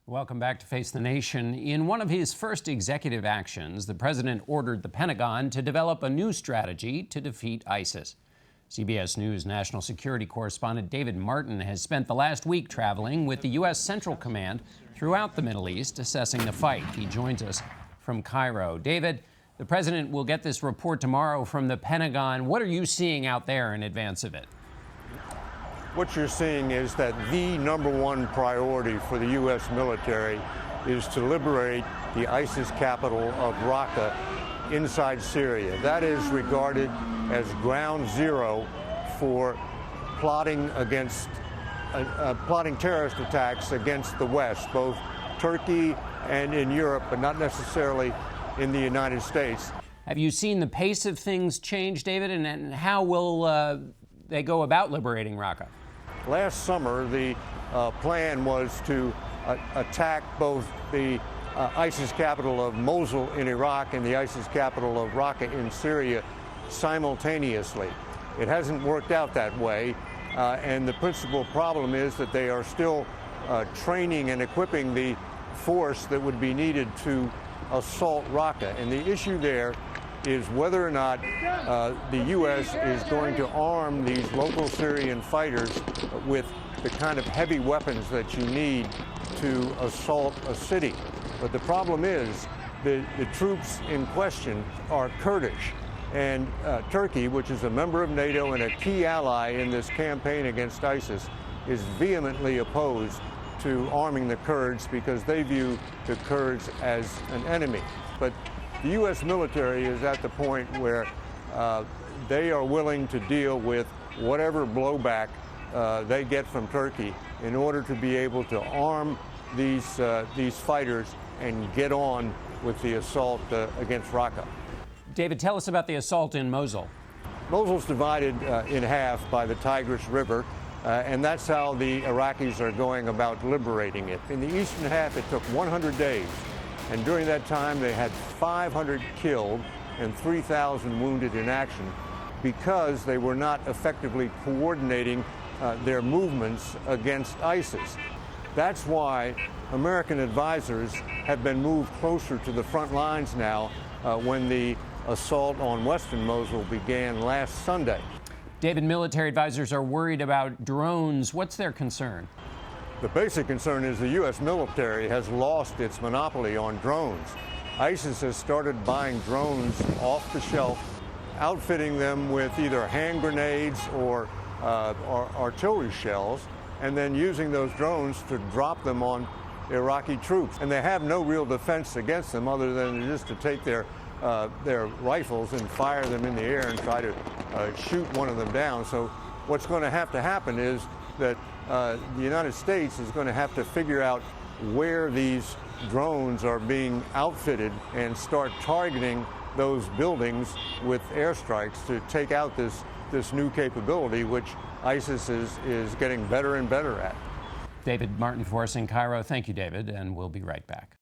Welcome back to Face the Nation. In one of his first executive actions, the president ordered the Pentagon to develop a new strategy to defeat ISIS. CBS News national security correspondent David Martin has spent the last week traveling with the U.S. Central Command throughout the Middle East, assessing the fight. He joins us from Cairo. David, the president will get this report tomorrow from the Pentagon. What are you seeing out there in advance of it? What you're seeing is that the number one priority for the U.S. military is to liberate the ISIS capital of Raqqa inside Syria. That is regarded as ground zero for plotting terrorist attacks against the West, both Turkey and in Europe, but not necessarily in the United States. Have you seen the pace of things change, David, and how will they go about liberating Raqqa? Last summer, the plan was to attack both the ISIS capital of Mosul in Iraq and the ISIS capital of Raqqa in Syria simultaneously. It hasn't worked out that way, and the principal problem is that they are still training and equipping the force that would be needed to assault Raqqa. And the issue there is whether or not the U.S. is going to arm these local Syrian fighters with the kind of heavy weapons that you need to assault a city. But the problem is the troops in question are Kurdish. And Turkey, which is a member of NATO and a key ally in this campaign against ISIS, is vehemently opposed to arming the Kurds because they view the Kurds as an enemy. But the U.S. military is at the point where they are willing to deal with whatever blowback they get from Turkey in order to be able to arm these fighters and get on with the assault against Raqqa. David, tell us about the assault in Mosul. Mosul's divided in half by the Tigris River, and that's how the Iraqis are going about liberating it. In the eastern half, it took 100 days. And during that time, they had 500 killed and 3,000 wounded in action because they were not effectively coordinating their movements against ISIS. That's why American advisors have been moved closer to the front lines now when the assault on western Mosul began last Sunday. David, military advisors are worried about drones. What's their concern? The basic concern is the U.S. military has lost its monopoly on drones. ISIS has started buying drones off the shelf, outfitting them with either hand grenades or artillery shells, and then using those drones to drop them on Iraqi troops. And they have no real defense against them other than just to take their rifles and fire them in the air and try to shoot one of them down. So what's going to happen is that the United States is going to have to figure out where these drones are being outfitted and start targeting those buildings with airstrikes to take out this new capability, which ISIS is getting better and better at. David Martin for us in Cairo. Thank you, David, and we'll be right back.